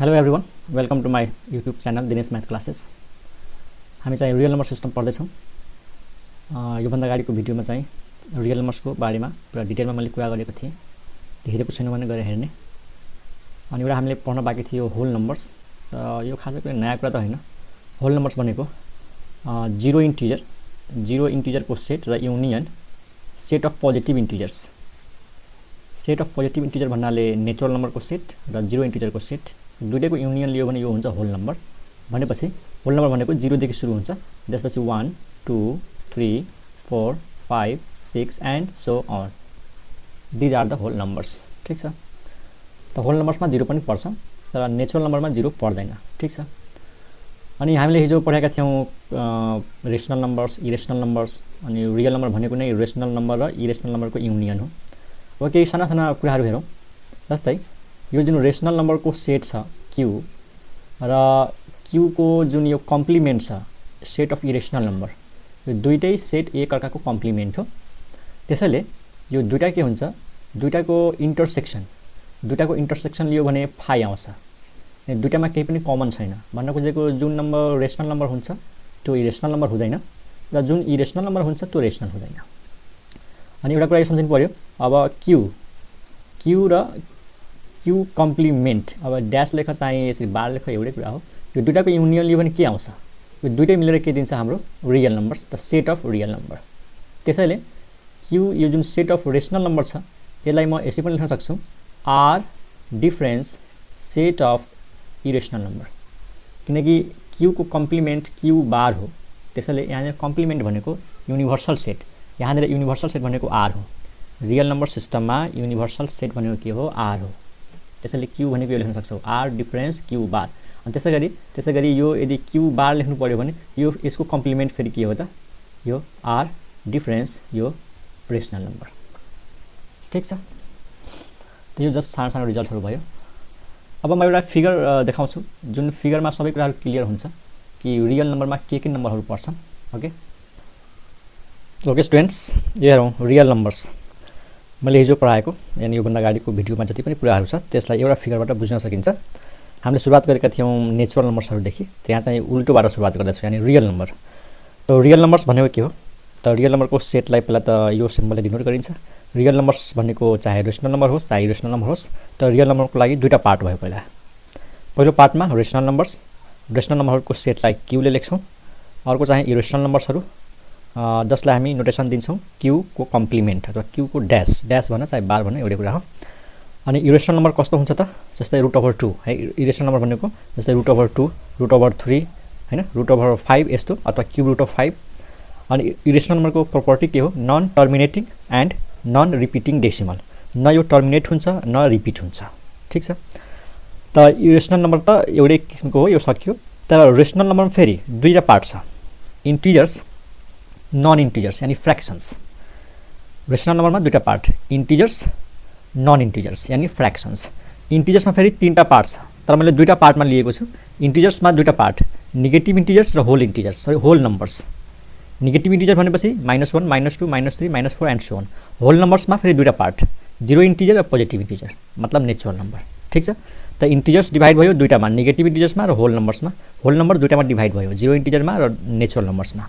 Hello everyone, welcome to my YouTube channel Dinesh math classes. हामी चाहिँ real number system पढ्दैछौँ। योभन्दा अगाडिको भिडियोमा चाहिँ रियल नम्बर्सको बारेमा पुरा डिटेलमा मैले कुरा गरेको थिएँ। हेरेको छैन भने गएर हेर्ने। अनि एउटा हामीले पढ्न बाँकी थियो होल नम्बर्स। यो खासै कुनै नयाँ कुरा त होइन। होल नम्बर्स भनेको जिरो इन्टिजरको सेट र union set of positive integers. Set of positive integer भन्नाले नेचुरल नम्बरको सेट र जिरो इन्टिजरको सेट दुईटैको युनियन लियो भने यो हुन्छ होल नम्बर। भनेपछि होल नम्बर भनेको 0 देखि सुरु हुन्छ, त्यसपछि 1 2 3 4 5 6 and so on. These are the whole numbers. ठीक छ। त होल नम्बर्समा 0 पनि पर्छ, तर नेचुरल नम्बरमा 0 पर्दैन। ठीक छ। अनि हामीले हिजो पढेका थियौँ रेसनल नम्बर्स, इरेसनल नम्बर्स। अनि रियल नम्बर भनेको नै रेसनल नम्बर र इरेसनल नम्बरको युनियन हो। अब केही साना कुराहरू हेरौँ। जस्तै यो जुन रेसनल नम्बरको सेट छ क्यू र क्यूको जुन यो कम्प्लिमेन्ट छ सेट अफ इरेसनल नम्बर, यो दुईटै सेट एक अर्काको कम्प्लिमेन्ट हो। त्यसैले यो दुईटा के हुन्छ, दुईटाको इन्टरसेक्सन लियो भने फाइ आउँछ। दुईटामा केही पनि कमन छैन। भन्न खोजेको जुन नम्बर रेसनल नम्बर हुन्छ त्यो इरेसनल नम्बर हुँदैन र जुन इरेसनल नम्बर हुन्छ त्यो रेसनल हुँदैन। अनि एउटा कुरा यो सम्झिनु पर्यो। अब क्यू र क्यू कम्प्लिमेन्ट, अब ड्यास लेख चाहिँ यसरी बार लेख एउटै कुरा हो। यो दुईटाको युनियन लियो भने के आउँछ, यो दुईटै मिलेर के दिन्छ, हाम्रो real numbers, the set of real number. त्यसैले क्यू यो जुन सेट अफ रेसनल नम्बर छ यसलाई म यसरी पनि लेख्न सक्छु, R difference set of irrational number. किनकि क्यूको कम्प्लिमेन्ट क्यू बार हो। त्यसैले यहाँनिर कम्प्लिमेन्ट भनेको युनिभर्सल सेट, यहाँनिर युनिभर्सल सेट भनेको आर हो। रियल नम्बर सिस्टममा युनिभर्सल सेट भनेको के हो, आर हो। त्यसैले क्यू भनेको यो लेख्न सक्छौँ, आर डिफरेन्स क्यू बार। अनि त्यसै गरी यो यदि क्यू बार लेख्नु पर्यो भने यो यसको कम्प्लिमेन्ट फेरि के हो त, यो आर डिफरेन्स यो रेसनल नम्बर। ठिक छ। त यो जस्ट सानो रिजल्टहरू भयो। अब म एउटा फिगर देखाउँछु जुन फिगरमा सबै कुराहरू क्लियर हुन्छ कि रियल नम्बरमा के नम्बरहरू पर्छन्। ओके स्टुडेन्ट्स, यो हेरौँ रियल नम्बर्स। मैले हिजो पढाएको यानि योभन्दा अगाडिको भिडियोमा जति पनि कुराहरू छ त्यसलाई एउटा फिगरबाट बुझ्न सकिन्छ। हामीले सुरुवात गरेका थियौँ नेचुरल नम्बर्सहरूदेखि, त्यहाँ चाहिँ उल्टोबाट सुरुवात गर्दैछौँ, यानि रियल नम्बर। त रियल नम्बर्स भनेको के हो त, रियल नम्बरको सेटलाई पहिला त यो सिम्बलले डिनोट गरिन्छ। रियल नम्बर्स भनेको चाहे रेसनल नम्बर होस् चाहे इरेसनल नम्बर होस्, त रियल नम्बरको लागि दुईवटा पार्ट भयो। पहिलो पार्टमा रेसनल नम्बरहरूको सेटलाई क्यूले लेख्छौँ। अर्को चाहिँ इरेसनल नम्बर्सहरू जसलाई हामी नोटेसन दिन्छौँ क्यूको कम्प्लिमेन्ट अथवा क्यूको ड्यास भन चाहे बार भन एउटै कुरा हो। अनि इरेसनल नम्बर कस्तो हुन्छ त, जस्तै √2 है। इरेसनल नम्बर भनेको जस्तै √2, √3 हैन, √5 यस्तो, अथवा √5। अनि इरेसनल नम्बरको प्रोपर्टी के हो, non terminating and non repeating decimal. न यो टर्मिनेट हुन्छ न रिपिट हुन्छ। ठिक छ। त इरेसनल नम्बर त एउटै किसिमको हो, यो सक्यो। तर रेसनल नम्बरमा फेरि दुईवटा पार्ट छ, इन्टिजर्स नन इन्टिजर्स यानि फ्र्याक्सन्स। रेसनल नम्बरमा दुईवटा पार्ट, इन्टिजर्स नन इन्टिजर्स यानि फ्र्याक्सन्स। इन्टिजर्समा फेरि तीनवटा पार्ट छ, तर मैले दुईवटा पार्टमा लिएको छु। इन्टिजर्समा दुईवटा पार्ट, नेगेटिभ इन्टिजर्स र होल नम्बर्स। नेगेटिभ इन्टिजर भनेपछि -1 -2 -3 -4 एन्ड सो अन। होल नम्बर्समा फेरि दुईवटा पार्ट, जिरो इन्टिजर र पोजिटिभ इन्टिजर, मतलब नेचुरल नम्बर। ठिक छ। त इन्टिजर्स डिभाइड भयो दुईवटामा, नेगेटिभ इन्टिजर्समा र होल नम्बर्समा। होल नम्बर दुईवटामा डिभाइड भयो, जिरो इन्टिजरमा र नेचुरल नम्बर्समा।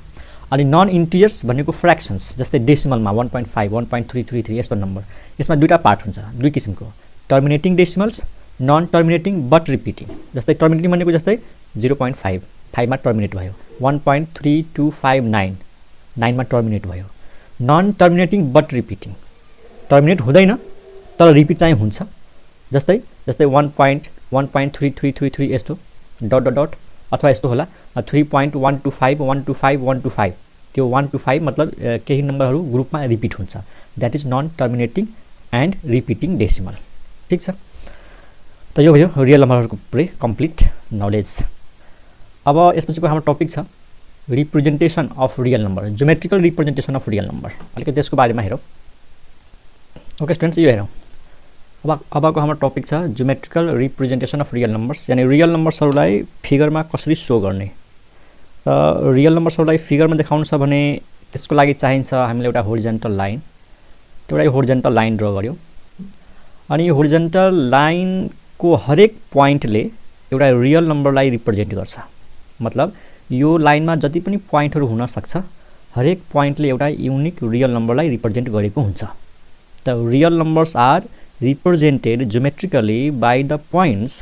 अनि नन इन्टिजर्स भनेको फ्र्याक्सन्स, जस्तै डेसिमलमा 1.5 1.333 यस्तो नम्बर। यसमा दुईवटा पार्ट हुन्छ, दुई किसिमको, टर्मिनेटिङ डेसिमल्स, नन टर्मिनेटिङ बट रिपिटिङ। जस्तै टर्मिनेटिङ भनेको जस्तै 0.5, 5 मा टर्मिनेट भयो। 1.3259, 9 मा टर्मिनेट भयो। नन टर्मिनेटिङ बट रिपिटिङ, टर्मिनेट हुँदैन तर रिपिट चाहिँ हुन्छ। जस्तै 1.3333 यस्तो डट अथवा यस्तो होला 3.125 त्यो 1 to 5 मतलब केही नम्बरहरू ग्रुपमा रिपिट हुन्छ। That is non terminating and repeating decimal. ठिक छ। त यो भयो रियल नम्बरहरूको पुरै कम्प्लिट नलेज। अब यसपछिको हाम्रो टपिक छ representation of real number, geometrical representation of real number. अलिकति त्यसको बारेमा हेरौँ। ओके स्टुडेन्ट्स, यो हेरौँ। अबको हाम्रो टपिक छ geometrical representation of real numbers, यानि रियल नम्बर्सहरूलाई फिगरमा कसरी सो गर्ने। र रियल नम्बर्सहरूलाई फिगरमा देखाउनु छ भने त्यसको लागि चाहिन्छ हामीले एउटा होरिजेन्टल लाइन। एउटा होरिजेन्टल लाइन ड्र गर्यौँ। अनि यो होरिजेन्टल लाइनको हरेक पोइन्टले एउटा रियल नम्बरलाई रिप्रेजेन्ट गर्छ। मतलब यो लाइनमा जति पनि पोइन्टहरु हुन सक्छ हरेक पोइन्टले एउटा युनिक रियल नम्बरलाई रिप्रेजेन्ट गरेको हुन्छ। The real numbers are represented geometrically by the points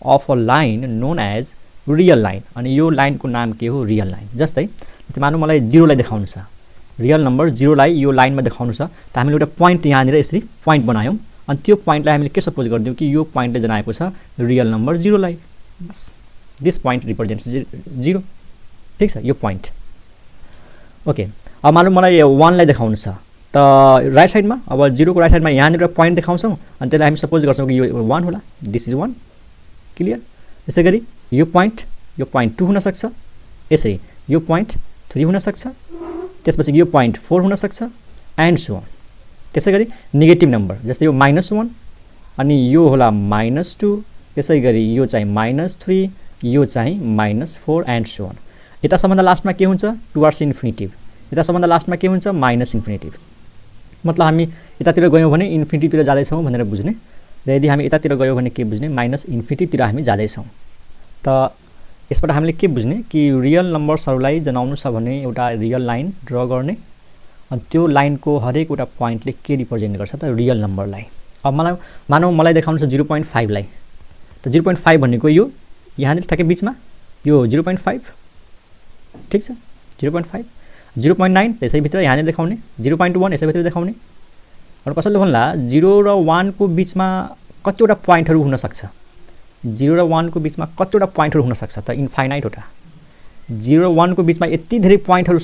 of a line known as real line. अनि यो लाइनको नाम के हो? Real line. जस्तै मानौँ मलाई 0 लाई देखाउनु छ, रियल नम्बर 0 लाई यो लाइनमा देखाउनु छ, त हामीले एउटा पोइन्ट यहाँनिर यसरी पोइन्ट बनायौं अनि त्यो पोइन्टलाई हामीले के सपोज गर्दियौं कि यो पोइन्टले जनाएको छ रियल नम्बर 0 लाई। बस दिस पोइन्ट रिप्रेजेन्ट्स 0। ठीक छ, यो पोइन्ट। ओके, अब मानौँ मलाई 1 लाई देखाउनु छ, त राइट साइडमा अब 0 को राइट साइडमा यहाँनिर एउटा पोइन्ट देखाउँछौं अनि त्यसलाई हामी सपोज गर्छौं कि यो 1 होला। This is 1। क्लियर? त्यसैगरी यो पोइन्ट 2 हुन सक्छ, यसरी यो पोइन्ट 3 हुन सक्छ, त्यसपछि यो पोइन्ट 4 हुन सक्छ एन्ड सो अन। त्यसैगरी नेगेटिभ नम्बर जस्तै यो -1 अनि यो होला -2, त्यसैगरी यो चाहिँ -3, यो चाहिँ -4 एन्ड सो अन। यतासम्म लास्टमा के हुन्छ? टुवर्ड्स इन्फिनिटिभ। यतासम्म लास्टमा के हुन्छ? माइनस इन्फिनिटिभ। मतलब हामी यतातिर गयौं भने इन्फिनिटिभतिर जाँदैछौँ भनेर बुझ्ने, र यदि हामी यतातिर गयौं भने के बुझ्ने? माइनस इन्फिनिटिभतिर हामी जाँदैछौँ। त यसबाट हामीले के बुझ्ने कि रियल नम्बर्सहरूलाई जनाउनु छ भने एउटा रियल लाइन ड्र गर्ने अनि त्यो लाइनको हरेक एउटा पोइन्टले के रिप्रेजेन्ट गर्छ? त रियल नम्बरलाई। अब मानौँ मलाई देखाउनु छ 0.5 लाई, त 0.5 भनेको यो यहाँनिर ठ्याक्कै बीचमा यो 0.5। ठीक छ, 0.5, 0.9 त्यसैभित्र यहाँनिर देखाउने, 0.1 यसैभित्र देखाउने। अनि कसैले भन्ला 0 र 1 को बीचमा कतिवटा पोइन्टहरु हुन सक्छ? 0 र 1 को बीचमा कतिवटा पोइन्टहरु हुन सक्छ? त इन्फाइनाइट वटा। 0 र 1 को बीचमा यति धेरै पोइन्टहरु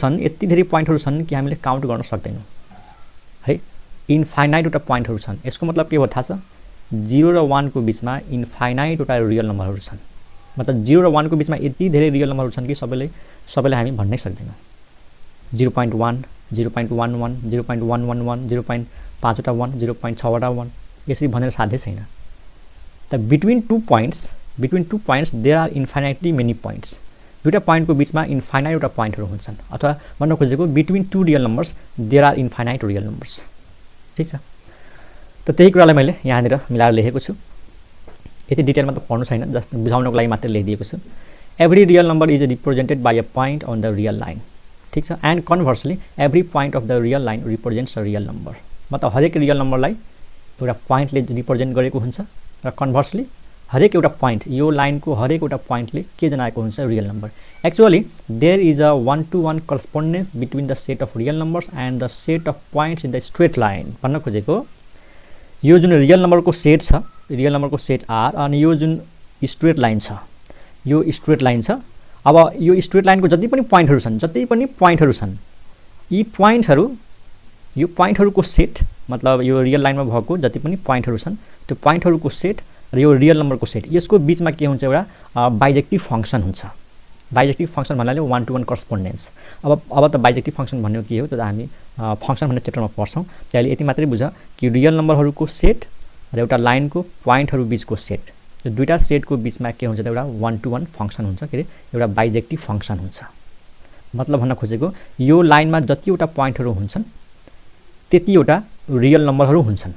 छन् कि हामीले काउन्ट गर्न सक्दैनौं है। इन्फाइनाइट वटा पोइन्टहरु छन्। यसको मतलब के हो थाहा छ? 0 र 1 को बीचमा इन्फाइनाइट वटा रियल नम्बरहरु छन्। मतलब 0 र 1 को बीचमा यति धेरै रियल नम्बरहरु छन् कि सबैले हामी भन्नै सक्दैनौं। 0.1, 0.11, 0.111, 0.5 वटा 1, 0.6 वटा 1 यसरी भनेर साध्य छैन। त between two points there are infinitely many points. दुईटा पोइन्टको बीचमा इन्फाइनाइट वटा पोइन्टहरु हुन्छन्, अथवा भन्न खोजेको between two real numbers there are infinite real numbers. ठीक छ, त त्यही कुरालाई मैले यहाँनिर मिलाएर लेखेको छु। यति डिटेलमा त पढ्नु छैन, जस्ट बुझाउनको लागि मात्र लेखिदिएको छु। Every real number is represented by a point on the real line. ठीक छ, and conversely every point of the real line represents a real number. मतलब हरेक रियल नम्बरलाई एउटा पोइन्टले रिप्रेजेन्ट गरेको हुन्छ र कन्भर्सली हरेक एउटा पोइन्ट यो लाइनको हरेक एउटा पोइन्टले के जनाएको हुन्छ? Real number. Actually there is अ 1-to-1 correspondence between the set of real numbers and the set of points in the straight line. भन्न खोजेको यो जुन रियल नम्बरको सेट छ, रियल नम्बरको सेट आर, अनि यो जुन स्ट्रेट लाइन छ, यो स्ट्रेट लाइन छ। अब यो स्ट्रेट लाइनको जति पनि पोइन्टहरु छन्, यी यो पोइन्टहरुको सेट, मतलब यो रियल लाइनमा भएको जति पनि पोइन्टहरु छन् त्यो पोइन्टहरुको सेट र यो रियल नम्बरको सेट, यसको बीचमा के हुन्छ? एउटा बाइजेक्टिभ फंक्सन हुन्छ। बाइजेक्टिभ फंक्सन भन्नाले 1-to-1 करस्पोन्डेन्स। अब त बाइजेक्टिभ फंक्सन भन्ने के हो त हामी फंक्सन भन्ने च्याप्टरमा पढ्छौं। त्यसले यति मात्रै बुझ कि रियल नम्बरहरुको सेट र एउटा लाइनको पोइन्टहरु बीचको सेट, यो दुईटा सेटको बीचमा के हुन्छ त एउटा 1-to-1 फंक्सन हुन्छ, के रे एउटा बाइजेक्टिभ फंक्सन हुन्छ। मतलब भन्न खोजेको यो लाइनमा जतिवटा पोइन्टहरु हुन्छन् त्यतिवटा रियल नम्बरहरु हुन्छन्,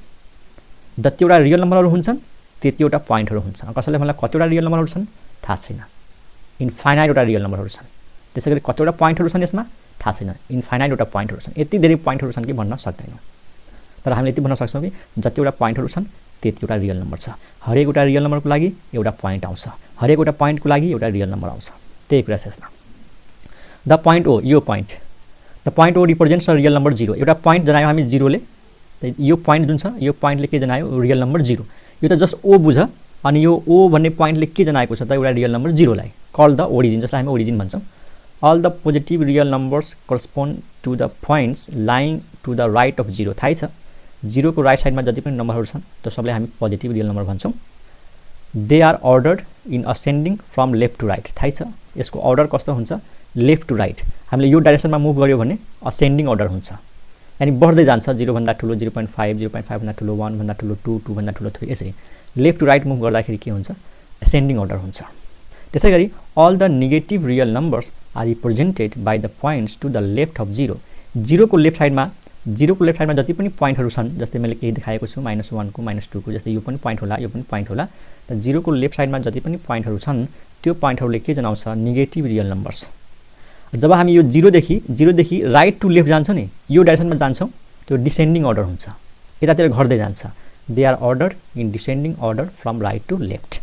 जतिवटा रियल नम्बरहरु हुन्छन् त्यतिवटा पोइन्टहरु हुन्छन्। कसैले भन्ला कतिवटा रियल नम्बरहरु छन्? थाहा छैन। इन्फाइनाइट वटा रियल नम्बरहरु छन्। त्यसैगरी कतिवटा पोइन्टहरु छन् यसमा? थाहा छैन। इन्फाइनाइट वटा पोइन्टहरु छन्। यति धेरै पोइन्टहरु छन् कि भन्न सक्दैनौं। तर हामीले यति भन्न सक्छौं कि जतिवटा पोइन्टहरु छन् त्यतिवटा रियल नम्बर छ। हरेक वटा रियल नम्बरको लागि एउटा पोइन्ट आउँछ, हरेक वटा पोइन्टको लागि एउटा रियल नम्बर आउँछ। त्यही कुरा छ यसमा। द पोइन्ट ओ, यो point, the point O represents a real number 0। एउटा पोइन्ट जनायो हामी 0 ले, यो पोइन्ट जुन छ यो पोइन्टले के जनायो? Real number 0। यो त जस्ट ओ बुझ, अनि यो ओ भन्ने पोइन्टले के जनाएको छ त? एउटा रियल नम्बर 0 लाई। कल द ओरिजिन, जसलाई हामी ओरिजिन भन्छौं। All the positive real numbers correspond to the points lying to the right of 0। थाहै छ 0 को राइट साइडमा जति पनि नम्बरहरु छन् त्यो सबैलाई हामी पोजिटिभ रियल नम्बर भन्छौं। They are ordered in ascending from left to right. थाहै छ यसको अर्डर कस्तो हुन्छ? Left to right. हामीले यो डाइरेक्सनमा मुभ गर्यो भने असेन्डिङ अर्डर हुन्छ, यानी बढ्दै जान्छ। 0 भन्दा ठुलो 0.5, 0.5 भन्दा ठुलो 1 भन्दा ठुलो 2, 2 भन्दा ठुलो 3, यसरी लेफ्ट टु राइट मुभ गर्दाखेरि के हुन्छ? असेन्डिङ अर्डर हुन्छ। त्यसैगरी all the negative real numbers are represented by the points to the left of 0। 0 को लेफ्ट साइडमा 0 को लेफ्ट साइडमा जति पनि पोइन्टहरु छन्, जस्तै मैले केही देखाएको छु -1 को -2 को, जस्तै यो पनि पोइन्ट होला, यो पनि पोइन्ट होला। त 0 को लेफ्ट साइडमा जति पनि पोइन्टहरु छन् त्यो पोइन्टहरुले के जनाउँछ, नेगेटिभ रियल नम्बर्स। जब हामी यो 0 देखि राइट टु लेफ्ट जान्छौं नि, यो डाइरेक्सनमा जान्छौं, त्यो डिसेन्डिङ अर्डर हुन्छ, यतातिर घट्दै जान्छ। They are order in descending order from right to left.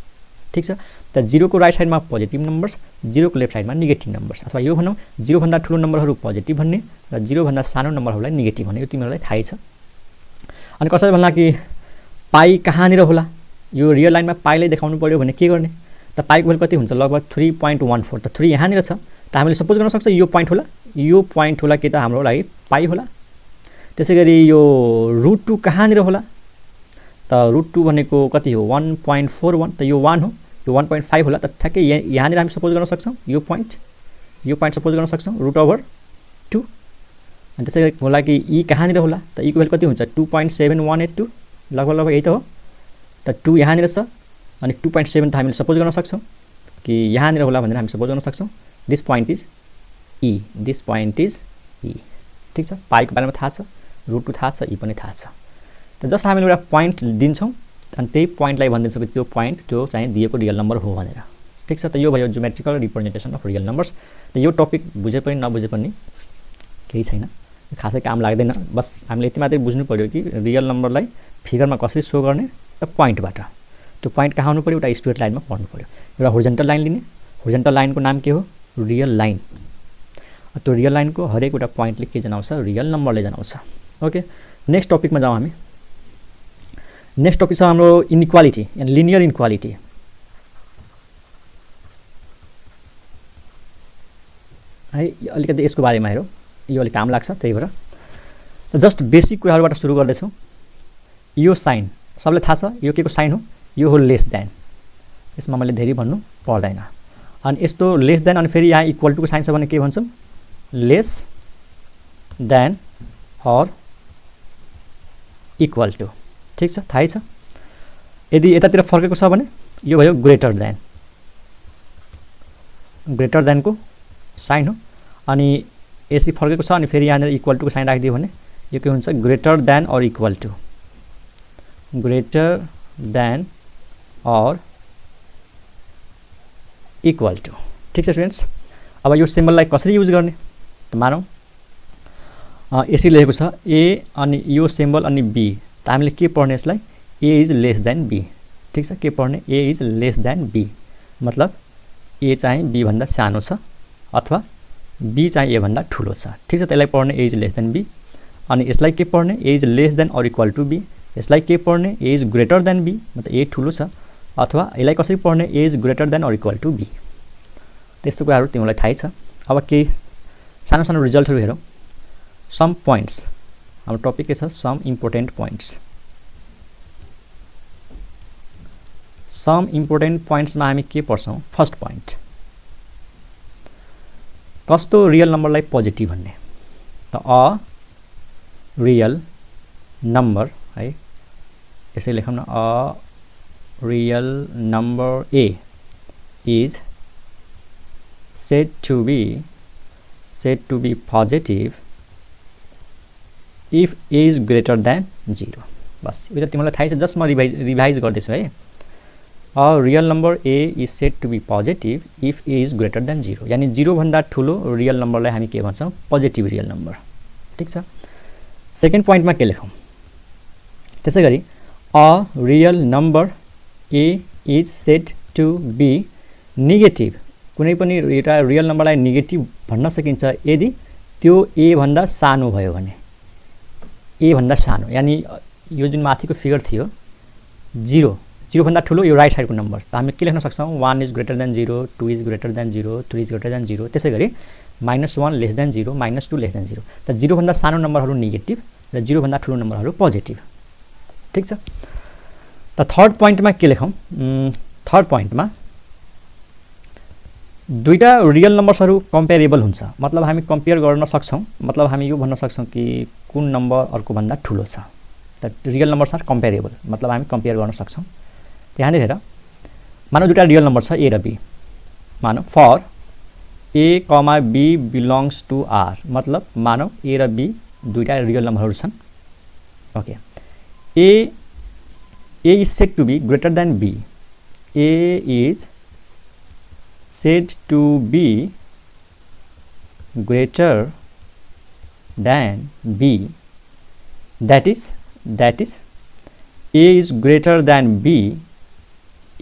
ठीक छ। त 0 को राइट साइडमा पोजिटिभ नम्बर्स, 0 को लेफ्ट साइडमा नेगेटिभ नम्बर्स, अथवा यो भनौं 0 भन्दा ठूलो नम्बरहरु पोजिटिभ भन्ने र 0 भन्दा सानो नम्बरहरुलाई नेगेटिभ भन्ने, यो तिमीहरुलाई थाहै छ। अनि कसैले भन्ला कि पाई कहाँनिर होला, यो रियल लाइनमा पाईलाई देखाउनु पर्यो भने के गर्ने, त पाईको भ्यालु कति हुन्छ, लगभग 3.14। त 3 यहाँनिर छ, त हामीले सपोज गर्न सक्छौं यो पोइन्ट होला के त हाम्रो लागि पाई होला। त्यसैगरी यो √2 कहाँनिर होला, त √2 भनेको कति हो, 1.41, त यो 1 हो, यो 1.5 होला। त ठ्याक्कै यहाँनिर हामी सपोज गर्न सक्छौं यो पोइन्ट सपोज गर्न सक्छौं √2। अनि त्यसैगरी होला कि ई कहाँनिर होला, त ई को भ्यालु कति हुन्छ, 2.7182, लगभग यही त हो। त 2 यहाँनिर छ, अनि 2.7 त हामीले सपोज गर्न सक्छौं कि यहाँनिर होला भनेर हामी सपोज गर्न सक्छौं। दिस पोइन्ट इज ई। ठीक छ। पाईको बारेमा थाहा छ, √2 थाहा छ, ई पनि थाहा छ। त जस्ट हामीले एउटा पोइन्ट दिन्छौं, अनि त्यही पोइन्टलाई भनिदिन्छौं कि त्यो पोइन्ट त्यो चाहिँ दिएको रियल नम्बर हो भनेर। ठीक छ। त यो भयो geometrical representation of real numbers. त यो टपिक बुझे पनि नबुझे पनि केही छैन, खासै काम लाग्दैन, बस हामीले यति मात्रै बुझ्नु पर्यो कि रियल नम्बरलाई फिगरमा कसरी शो गर्ने र पोइन्टबाट। त्यो पोइन्ट कहाँ हुनु पर्यो, एउटा स्ट्रेट लाइनमा पर्नु पर्यो। एउटा होरिजेन्टल लाइन लिने, होरिजेन्टल लाइनको नाम के हो, रियल लाइन। त्यो रियल लाइनको हरेक एउटा पोइन्टले के जनाउँछ, रियल नम्बरले जनाउँछ। ओके, नेक्स्ट टपिकमा जाउँ हामी। नेक्स्ट टपिक छ हाम्रो इनइक्वालिटी एन्ड लिनियर इनइक्वालिटी। है अलिकति यसको बारेमा हेरौँ, यो अलिक काम लाग्छ, त्यही भएर त जस्ट बेसिक कुराहरुबाट सुरु गर्दैछौँ। यो साइन सबैलाई थाहा छ, यो के को साइन हो, यो हो लेस देन। यसमा मैले धेरै भन्नु पर्दैन। अनि यस्तो लेस देन अनि फेरि यहाँ इक्वल टु को साइन छ भने के भन्छौँ, less than or equal to. ठीक छ, थाहै छ। यदि यतातिर फर्केको छ भने यो भयो ग्रेटर देन को साइन हो। अनि यसरी फर्केको छ अनि फेरि यहाँनिर इक्वल टु को साइन राखिदियो भने यो के हुन्छ, greater than or equal to. Greater than or equal to. ठीक छ स्टुडेन्ट्स। अब यो सिम्बललाई कसरी युज गर्ने, त मानौँ यसरी लेखेको छ ए अनि यो सिम्बल अनि बी, त हामीले के पढ्ने यसलाई, ए इज लेस देन बी। ठीक छ, के पढ्ने, A is less than B, मतलब ए चाहिँ बी भन्दा सानो छ अथवा बी चाहिँ ए भन्दा ठुलो छ। ठीक छ, त्यसलाई पढ्ने A is less than B. अनि यसलाई के पढ्ने, A is less than or equal to B. यसलाई के पढ्ने, A is greater than B, मतलब ए ठुलो छ, अथवा यसलाई कसरी पढ्ने, A is greater than or equal to B. त्यस्तो कुराहरू तिमीलाई थाहै छ। अब केही सानो सानो रिजल्टहरू हेरौँ। सम पोइन्ट्स, हाम्रो टपिक के छ, some important points. Some important पोइन्ट्समा हामी के पढ्छौँ, फर्स्ट पोइन्ट कस्तो रियल नम्बरलाई पोजिटिभ भन्ने, त अ रियल नम्बर, है यसै लेखौँ न, a real number A is said to be positive if a is greater than 0। बस यो त तिमीलाई थाहै छ, जस्ट म रिभाइज गर्दैछु है। A real number A is said to be positive if A is greater than 0, यानि 0 भन्दा ठुलो रियल नम्बरलाई हामी के भन्छौँ, पोजिटिभ रियल नम्बर। ठीक छ। सेकेन्ड पोइन्टमा के लेखौँ, त्यसै गरी a real number A is said to be negative. कुनै पनि एउटा रियल नम्बरलाई नेगेटिभ भन्न सकिन्छ यदि त्यो ए भन्दा सानो भयो भने। ए भन्दा सानो यानि यो जुन माथिको फिगर थियो 0 भन्दा ठुलो यो राइट साइडको नम्बर, त हामी के लेख्न सक्छौँ, 1 is greater than 0, 2 is greater than 0, 3 is greater than 0। त्यसै गरी -1 लेस देन 0, -2 लेस देन 0। त 0 भन्दा सानो नम्बरहरू नेगेटिभ र 0 भन्दा ठुलो नम्बरहरू पोजिटिभ। ठीक छ। त थर्ड पोइन्टमा के लेखौँ, थर्ड पोइन्टमा दुईटा रियल नम्बर्सहरू कम्पेरेबल हुन्छ, मतलब हामी कम्पेयर गर्न सक्छौँ, मतलब हामी यो भन्न सक्छौँ कि कुन नम्बर अर्को भन्दा ठुलो छ। त रियल नम्बर्स आर कम्पेरेबल, मतलब हामी कम्पेयर गर्न सक्छौँ। त्यहाँनिर हेर, मानौ दुईटा रियल नम्बर छ ए र बी, मानौ for A comma B belongs to R, मतलब मानौ ए र बी दुईटा रियल नम्बरहरू छन्। Okay, A is said to be greater than B, A is said to be greater than B, that is a is greater than b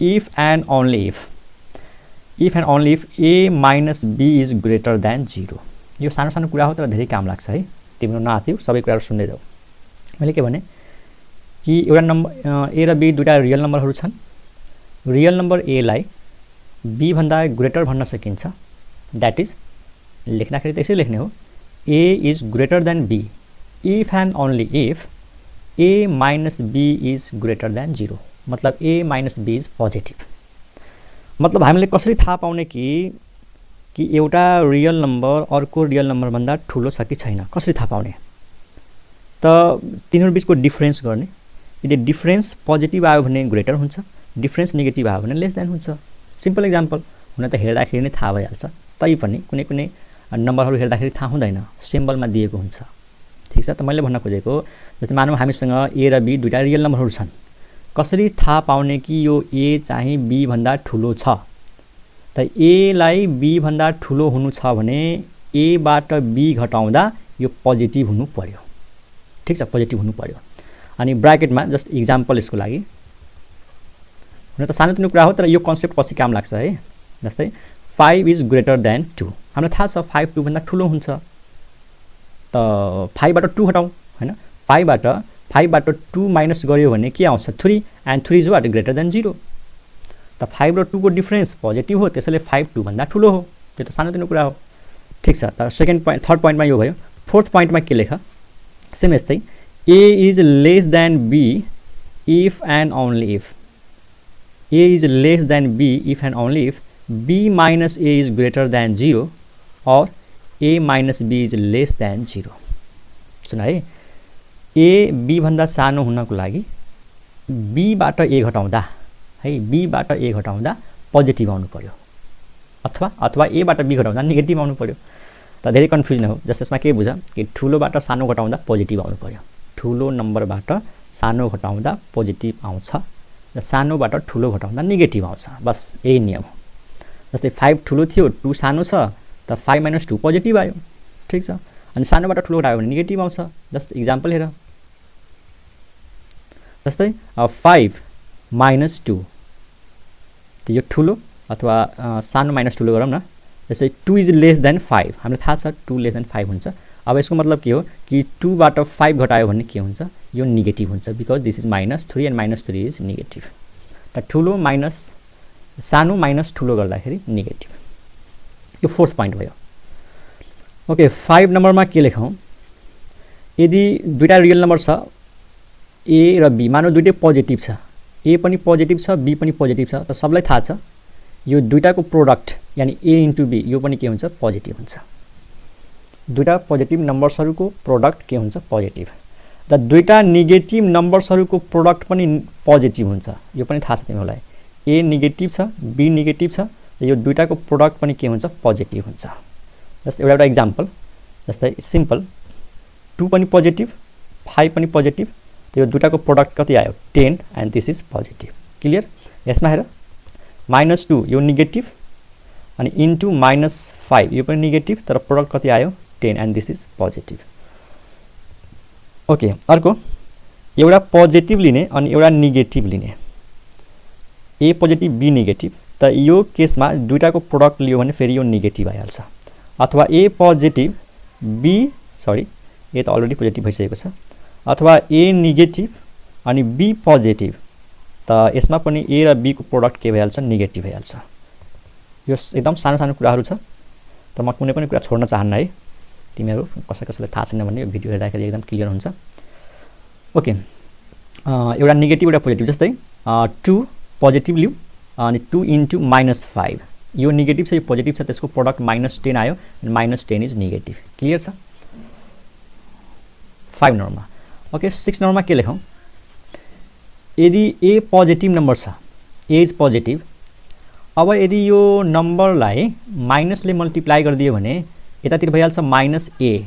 if and only if a minus b is greater than 0। यो सानो सानो कुरा हो तर धेरै काम लाग्छ है, तिम्रो नआत्यो सबै कुराहरू सुन्दै जाऊ। मैले के भने कि एउटा नम्बर ए र बी दुईटा रियल नम्बरहरू छन्। रियल नम्बर ए लाई बी भन्दा ग्रेटर भन्न सकिन्छ, दैट इज लेख्दाखेरि त्यसै लेख्ने हो, a is greater than b if and only if a minus b is greater than 0। मतलब a minus b is positive। मतलब हामीले कसरी थाहा पाउने कि एउटा रियल नम्बर अर्को रियल नम्बर भन्दा ठुलो छ कि छैन, कसरी थाहा पाउने? त तिनीहरु बीचको डिफरेन्स गर्ने। यदि डिफरेन्स पोजिटिभ आयो भने ग्रेटर हुन्छ, डिफरेन्स नेगेटिभ आयो भने लेस देन हुन्छ। सिम्पल एक्जाम्पल, हुन त हेर्दाखेरि नै थाहा भइहाल्छ, तै पनि कुनै कुनै नम्बरहरू हेर्दाखेरि थाहा हुँदैन, सिम्बलमा दिएको हुन्छ। ठीक छ, त मैले भन्न खोजेको जस्तै मानौँ हामीसँग ए र बी दुईटा रियल नम्बरहरू छन्, कसरी थाहा पाउने कि यो ए चाहिँ बी भन्दा ठुलो छ? त ए लाई बी भन्दा ठुलो हुनु छ भने ए बाट बी घटाउँदा यो पोजिटिभ हुनु पर्यो। ठीक छ, पोजिटिभ हुनु पर्यो। अनि ब्र्याकेटमा जस्ट एक्जाम्पल यसको लागि, हुन त सानोतिनो कुरा हो तर यो कन्सेप्ट पछि काम लाग्छ है। जस्तै 5 इज ग्रेटर देन 2, हामीलाई थाहा छ 5 2 भन्दा ठुलो हुन्छ, त 5 बाट 2 हटाउँ हैन, 5 बाट 2 माइनस गर्यो भने के आउँछ 3, and 3 is what greater than 0। त 5 र 2 को डिफरेन्स पोजिटिभ हो, त्यसैले 5 2 भन्दा ठुलो हो। त्यो त सानोतिनो कुरा हो। ठीक छ, तर सेकेन्ड पोइन्ट थर्ड पोइन्टमा यो भयो। फोर्थ पोइन्टमा के लेख? सेम यस्तै, a is less than b if and only if a is less than b if and only if b minus a is greater than 0 or a minus b is less than 0। सुन है, a b भन्दा सानो हुनको लागि b बाट a घटाउँदा है, b बाट a घटाउँदा पोजिटिभ आउनु पर्यो, अथवा a बाट b घटाउँदा नेगेटिभ आउनु पर्यो। त धेरै कन्फ्युजन हो। जस्तो यसमा के बुझ कि ठुलोबाट सानो घटाउँदा पोजिटिभ आउनु पर्यो, ठुलो नम्बरबाट सानो घटाउँदा पोजिटिभ आउँछ र सानोबाट ठुलो घटाउँदा नेगेटिभ आउँछ, बस यही नियम हो। जस्तै 5 ठुलो थियो 2 सानो छ, त 5 - 2 पोजिटिभ आयो। ठीक छ, अनि सानोबाट ठुलो घटायो भने नेगेटिभ आउँछ। जस्ट एक्जाम्पल हेर, जस्तै 5 - 2, त यो ठुलो अथवा सानो माइनस ठुलो गरौँ न। जस्तै 2 इज लेस देन 5, हामीलाई थाहा छ 2 लेस देन 5 हुन्छ। अब यसको मतलब के हो कि 2 बाट 5 घटायो भने के हुन्छ, यो नेगेटिभ हुन्छ, because this is -3 and -3 is negative. त ठुलो माइनस सानो माइनस ठुलो गर्दाखेरि नेगेटिभ। यो फोर्थ पोइन्ट भयो। ओके, 5 नम्बरमा के लेखौँ? यदि दुईटा रियल नम्बर छ ए र बी, मानौ दुईटै पोजिटिभ छ, ए पनि पोजिटिभ छ बी पनि पोजिटिभ छ, त सबलाई थाहा छ यो दुईटाको प्रोडक्ट यानी ए इन्टु बी यो पनि के हुन्छ, पोजिटिभ हुन्छ। दुईटा पोजिटिभ नम्बर्सहरूको प्रोडक्ट के हुन्छ, पोजिटिभ। र दुईटा नेगेटिभ नम्बर्सहरूको प्रोडक्ट पनि पोजिटिभ हुन्छ, यो पनि थाहा छ तिमीलाई। ए नेगेटिभ छ बी नेगेटिभ छ, यो दुईटाको प्रोडक्ट पनि के हुन्छ, पोजिटिभ हुन्छ। जस्तै एउटा एक्जाम्पल, जस्तै सिम्पल 2 पनि पोजिटिभ 5 पनि पोजिटिभ, यो दुईटाको प्रोडक्ट कति आयो 10 and this is positive. Clear? यसमा हेर, -2 यो नेगेटिभ अनि इन्टु -5 यो पनि नेगेटिभ, तर प्रोडक्ट कति आयो 10 and this is positive. Okay, अर्को एउटा पोजिटिभ लिने अनि एउटा नेगेटिभ लिने, ए पोजिटिभ बी नेगेटिभ, त यो केसमा दुईटाको प्रोडक्ट लियो भने फेरि यो नेगेटिभ आइहाल्छ। अथवा ए पोजिटिभ बी सरी ए त अलरेडी पोजिटिभ भइसकेको छ, अथवा ए नेगेटिभ अनि बी पोजिटिभ, त यसमा पनि ए र बी को प्रोडक्ट के भइहाल्छ, नेगेटिभ भइहाल्छ। यो एकदम सानो सानो कुराहरू छ, त म कुनै पनि कुरा छोड्न चाहन्न है। तिमीहरू कसैलाई थाहा छैन भने यो भिडियो हेर्दाखेरि एकदम क्लियर हुन्छ। ओके, एउटा नेगेटिभ एउटा पोजिटिभ, जस्तै 2 पोजिटिभ लिऊ अनि 2 इन्टु -5, यो नेगेटिभ छ यो पोजिटिभ छ, त्यसको प्रोडक्ट -10 आयो अनि -10 इज नेगेटिभ। क्लियर छ? 5 नम्बरमा। ओके, 6 नम्बरमा के लेखौँ? यदि ए पोजिटिभ नम्बर छ, ए इज पोजिटिभ, अब यदि यो नम्बरलाई माइनसले मल्टिप्लाई गरिदियो भने यतातिर भइहाल्छ -a,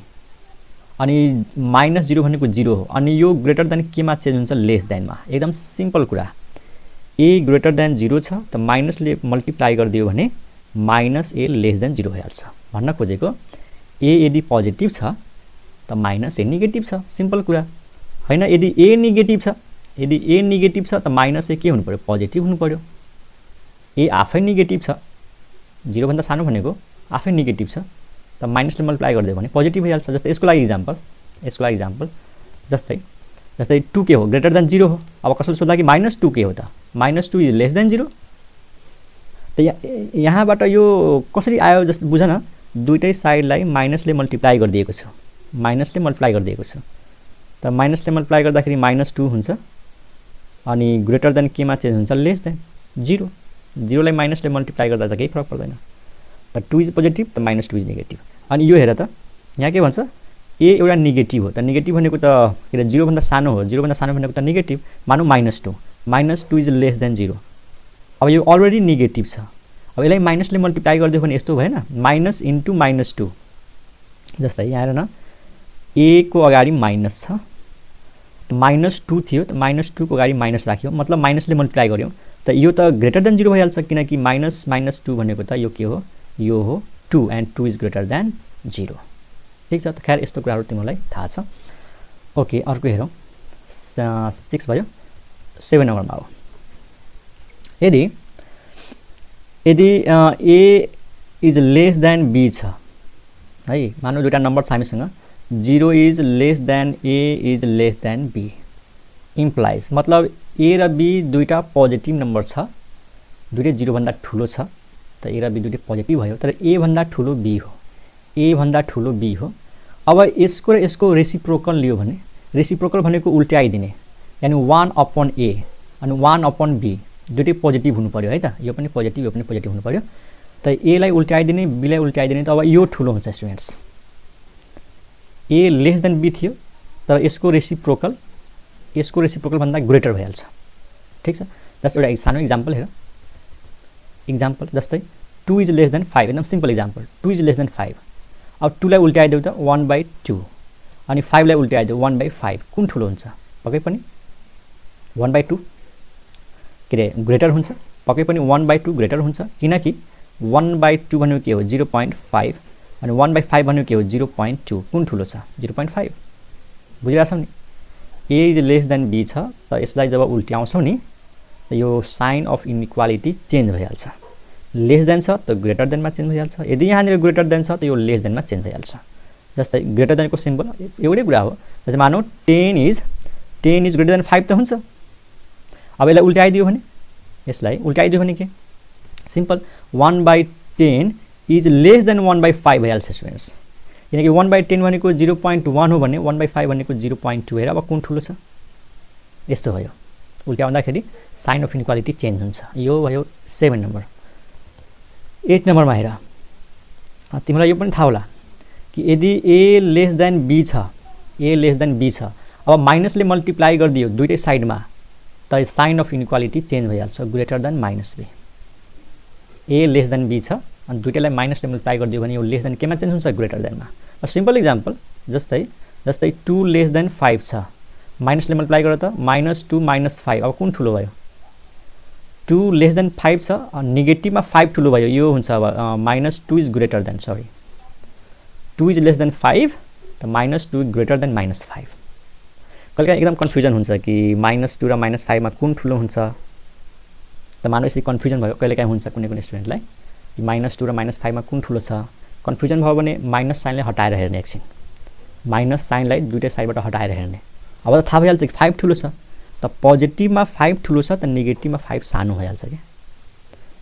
अनि -0 भनेको 0 हो अनि यो ग्रेटर देन केमा चेन्ज हुन्छ लेस देनमा एकदम सिम्पल कुरा a ग्रेटर देन 0 छ त माइनसले मल्टिप्लाई गरिदियो भने -a लेस देन 0 भइहाल्छ भन्न खोजेको a यदि पोजिटिभ छ त -a नेगेटिभ छ सिम्पल कुरा हैन यदि a नेगेटिभ छ त -a के हुनु पर्यो पोजिटिभ हुनु पर्यो a आफै नेगेटिभ छ 0 भन्दा सानो भनेको आफै नेगेटिभ छ त माइनसले मल्टिप्लाई गरिदियो भने पोजिटिभ भइहाल्छ जस्तै यसको लागि इक्जाम्पल जस्तै 2 के हो ग्रेटर देन 0 हो अब कसैले सोध्दा कि -2 के हो त -2 इज लेस देन 0 त यहाँबाट यो कसरी आयो जस्तो बुझ न दुईटै साइडलाई माइनसले मल्टिप्लाई गरिदिएको छु त माइनसले मल्टिप्लाई गर्दाखेरि -2 हुन्छ अनि ग्रेटर देन केमा चेन्ज हुन्छ लेस देन 0 0 लाई माइनसले मल्टिप्लाई गर्दा त केही फरक पर्दैन त 2 इज पोजिटिभ त -2 इज नेगेटिभ अनि यो हेर त यहाँ के भन्छ a एउटा नेगेटिभ हो त नेगेटिभ भनेको त के अरे 0 भन्दा सानो हो 0 भन्दा सानो भनेको त नेगेटिभ मानौ -2 इज लेस देन 0 अब यो अलरेडी नेगेटिभ छ अब यसलाई माइनसले मल्टिप्लाई गरिदियो भने यस्तो भएन माइनस इन्टु -2 जस्तै यहाँ हेर न a को अगाडि माइनस छ -2 थियो त -2 को अगाडि माइनस राख्यो मतलब माइनसले मल्टिप्लाई गर्यो त यो त ग्रेटर देन 0 भइहाल्छ किनकि -2 भनेको त यो के हो यो हो 2 एन्ड 2 इज ग्रेटर देन 0 ठीक छ त खैर यस्तो कुराहरु तिमीलाई थाहा छ ओके अर्को हेरौं 6 भयो 7 नम्बरमा हो यदि a is less than b छ है मानौ दुईटा नम्बर छ हामीसँग 0 is less then a is less than b implies मतलब a र b दुईटा पोजिटिभ नम्बर छ दुईटै 0 भन्दा ठूलो छ त a र b दुईटै पोजिटिभ भयो तर a भन्दा ठूलो b हो अब यसको र यसको रेसिप्रोकल लियो भने रेसिप्रोकल भनेको उल्टाइदिने यानी 1/a अनि 1/b दुईटै पोजिटिभ हुनु पर्यो है त यो पनि पोजिटिभ हुनु पर्यो त a लाई उल्टाइदिने b लाई उल्टाइदिने त अब यो ठूलो हुन्छ students a lace than b थियो तर यसको रेसिप्रोकल भन्दा ग्रेटर भइहाल्छ ठीक छ जस्ट एउटा सानो एक्जाम्पल हेर एक्जाम्पल जस्तै 2 इज लेस देन 5 एकदम simple example 2 is less then 5 अब 2 लाई उल्टाइदेऊ त 1/2 अनि 5 लाई उल्टाइदेऊ 1/5 कुन ठूलो हुन्छ पक्कै पनि 1/2 के रे ग्रेटर हुन्छ पक्कै पनि 1/2 ग्रेटर हुन्छ किनकि 1/2 भनेको के हो 0.5 अनि 1/5 भनेको के हो 0.2 कुन ठूलो छ 0.5 बुझिराछौ नि a is less than b छ त यसलाई जब उल्ट्याउँछौ नि yo sign of inequality change भइहाल्छ लेस देन छ त ग्रेटर देनमा चेन्ज भइहाल्छ यदि यहाँनिर ग्रेटर देन छ त यो लेस देनमा चेन्ज भइहाल्छ जस्तै ग्रेटर देनको सिम्बल एउटै कुरा हो जस्तै मानौ 10 इज ग्रेटर देन 5 त हुन्छ अब यसलाई उल्टाइदियो भने के सिम्पल 1/10 इज लेस देन 1/5 भइहाल्छ स्टुडेन्ट्स किनकि 1/10 भनेको 0.1 हो भने 1/5 भनेको 0.2 हेर अब कुन ठूलो छ यस्तो भयो उल्टाउँदाखेरि साइन अफ इनइक्वालिटी चेन्ज हुन्छ यो भयो 7 नम्बर 8 नम्बरमा हेर तिमीलाई यो पनि थाहा होला कि यदि a लेस देन b छ अब माइनसले मल्टिप्लाई गरिदियो दुईटै साइडमा त साइन अफ इनइक्वालिटी चेन्ज भइहाल्छ greater than -b a lace than b छ अनि दुईटैलाई माइनसले मल्टिप्लाई गरिदियो भने यो लेस देन केमा चेन्ज हुन्छ ग्रेटर देनमा सिम्पल एक्जाम्पल जस्तै 2 लेस देन 5 छ माइनसले मल्टिप्लाई गर त -2 -5 अब कुन ठूलो भयो 2 लेस देन 5 छ नेगेटिभमा 5 ठूलो भयो यो हुन्छ अब -2 is greater then 2 is less then 5 त -2 ग्रेटर देन -5 कहिलेकाहीँ एकदम कन्फ्युजन हुन्छ कि -2 र -5 मा कुन ठूलो हुन्छ त मानौ यसरी कन्फ्युजन भयो कहिलेकाहीँ हुन्छ कुनै स्टुडेन्टलाई कि -2 र -5 मा कुन ठूलो छ कन्फ्युजन भयो भने माइनस साइनलाई हटाएर हेर्ने एकछिन माइनस साइनलाई दुईटै साइडबाट हटाएर हेर्ने अब त थाहा भइहाल्छ कि 5 ठूलो छ त पोजिटिभमा 5 ठूलो छ त नेगेटिभमा 5 सानो भइहाल्छ के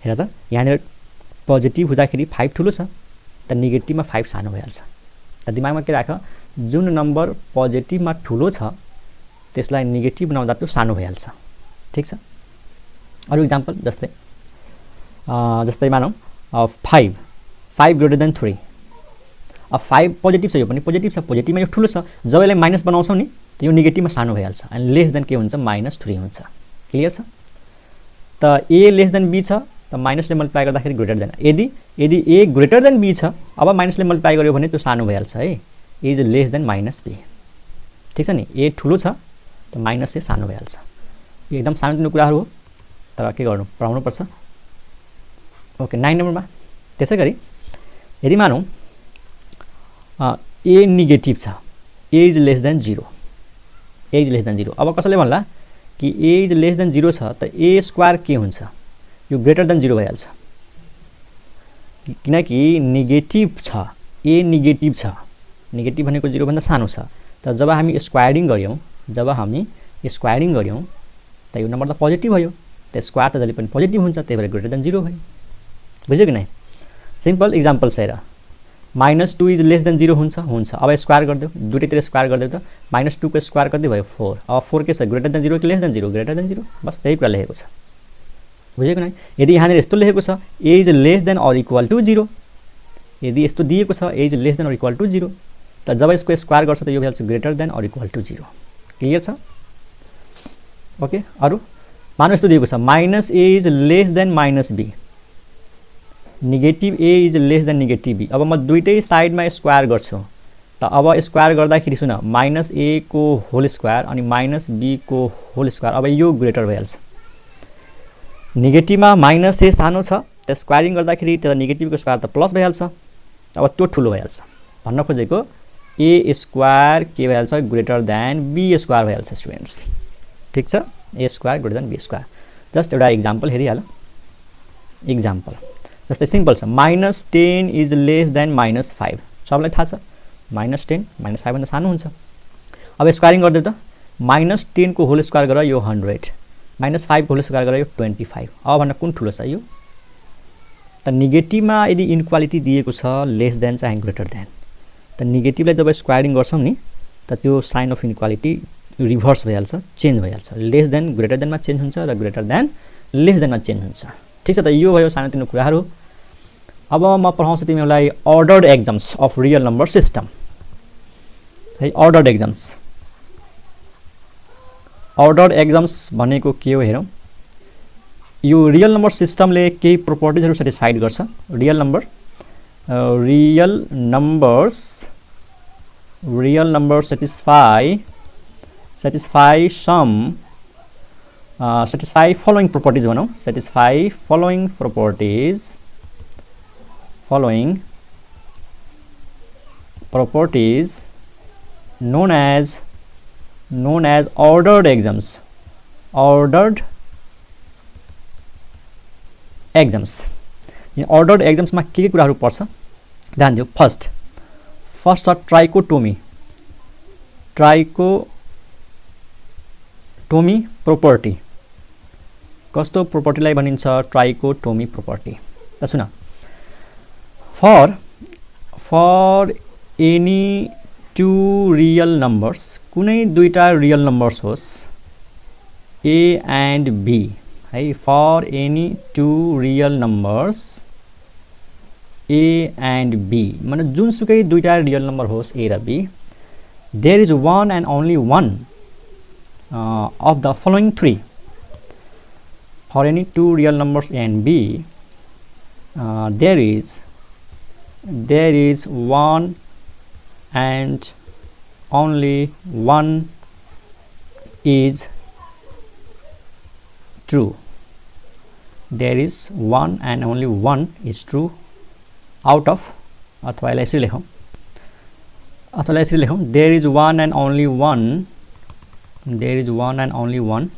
हेर त यहाँनिर पोजिटिभ हुँदाखेरि 5 ठूलो छ त नेगेटिभमा 5 सानो भइहाल्छ त दिमागमा के राख जुन नम्बर पोजिटिभमा ठूलो छ त्यसलाई नेगेटिभ बनाउँदा त्यो सानो भइहाल्छ ठीक छ अरु एक्जाम्पल जस्तै मानौ 5 ग्रेटर देन 3 अब 5 पोजिटिभ छ यो पनि पोजिटिभ छ पोजिटिभमा यो ठूलो छ जब यसलाई माइनस बनाउँछौ नि त यो नेगेटिभमा सानो भइहाल्छ अनि लेस देन के हुन्छ -3 हुन्छ क्लियर छ त a लेस देन b छ त माइनसले मल्टिप्लाई गर्दाखेरि ग्रेटर देन यदि a ग्रेटर देन b छ अब माइनसले मल्टिप्लाई गर्यो भने त्यो सानो भइहाल्छ है is less than minus B. ठिक छ नि, ए ठुलो छ त माइनस ए सानो भइहाल्छ। यो एकदम सानोतिनो कुराहरू हो, तर के गर्नु, पढाउनु पर्छ। ओके, 9 नम्बरमा त्यसै गरी यदि मानौँ ए नेगेटिभ छ, A is less than 0, A is less than 0। अब कसैले भन्ला कि ए इज लेस देन 0 छ त ए स्क्वायर के हुन्छ, यो ग्रेटर देन 0 भइहाल्छ, किनकि नेगेटिभ छ, ए नेगेटिभ छ, नेगेटिभ भनेको 0 भन्दा सानो छ। त जब हामी स्क्वायरिङ गऱ्यौँ, त यो नम्बर त पोजिटिभ भयो, त स्क्वायर त जहिले पनि पोजिटिभ हुन्छ, त्यही भएर ग्रेटर देन 0 भयो। बुझ्यो कि नै? सिम्पल इक्जाम्पल छ हेर, -2 इज लेस देन 0 हुन्छ। अब स्क्वायर गरिदेऊ, दुईटैतिर स्क्वायर गरिदेऊ त -2 को स्क्वायर कति भयो 4। अब 4 के छ, ग्रेटर देन 0 कि लेस देन 0? Greater than 0। बस त्यही कुरा लेखेको छ। बुझ्यो कि नै? यदि यहाँनिर यस्तो लेखेको छ A is less than or equal to 0, यदि यस्तो दिएको छ A is less than or equal to 0, त जब यसको स्क्वायर गर्छ त यो भइहाल्छ greater than or equal to 0। Clear छ? ओके, अरू मानौ यस्तो दिएको छ -a is less than -b, negative A is less than negative B. अब म दुईटै साइडमा स्क्वायर गर्छु, त अब स्क्वायर गर्दाखेरि सुन -a को होल स्क्वायर अनि -b को होल स्क्वायर, अब यो ग्रेटर भइहाल्छ। नेगेटिभमा -a सानो छ, त स्क्वायरिङ गर्दाखेरि त्यो नेगेटिभको स्क्वायर त प्लस भइहाल्छ, अब त्यो ठुलो भइहाल्छ। भन्न खोजेको ए स्क्वायर के भइहाल्छ, ग्रेटर देन बी स्क्वायर भइहाल्छ स्टुडेन्ट्स। ठिक छ, A square greater than B square. Just एउटा इक्जाम्पल हेरिहाल। इक्जाम्पल जस्तै सिम्पल छ, -10 इज लेस देन -5। सबलाई थाहा छ -10 -5 भन्दा सानो हुन्छ। अब स्क्वायरिङ गरिदेऊ त, -10 को होल स्क्वायर गरेर यो 100, -5 को होल स्क्वायर गरेर यो 25। अब भन्दा कुन ठुलो छ यो? त नेगेटिभमा यदि इनक्वालिटी दिएको छ लेस देन चाहिँ ग्रेटर देन, त नेगेटिभलाई जब स्क्वायरिङ गर्छौँ नि त त्यो साइन अफ इनक्वालिटी रिभर्स भइहाल्छ, चेन्ज भइहाल्छ। लेस देन ग्रेटर देनमा चेन्ज हुन्छ र ग्रेटर देन लेस देनमा चेन्ज हुन्छ। ठिक छ, त यो भयो सानोतिनो कुराहरू। अब म पढाउँछु तिमीहरूलाई ordered axioms of real number system है। अर्डर्ड एक्जाम्स भनेको के हो हेरौँ। यो रियल नम्बर सिस्टमले केही प्रोपर्टिजहरू सेटिस्फाइड गर्छ। Real number satisfy following properties भनौँ, satisfy following properties known as ordered exams. यो ordered exams मा के कुराहरू पर्छ ध्यान दिऊ। फर्स्ट छ ट्राइकोटोमी प्रोपर्टी। कस्तो प्रोपर्टीलाई भनिन्छ? Trichotomy property. त सुन, for any two real numbers, कुनै दुईटा रियल नम्बर्स होस् ए एन्ड बी है, for any two real numbers A and B, माने जुनसुकै दुईटा रियल नम्बर होस् ए र B, there is one and only one of the following three. For any two real numbers a and b, there is one and only one is true. There is one and only one is true out of, अथवा यसरी लेखौँ, there is one and only one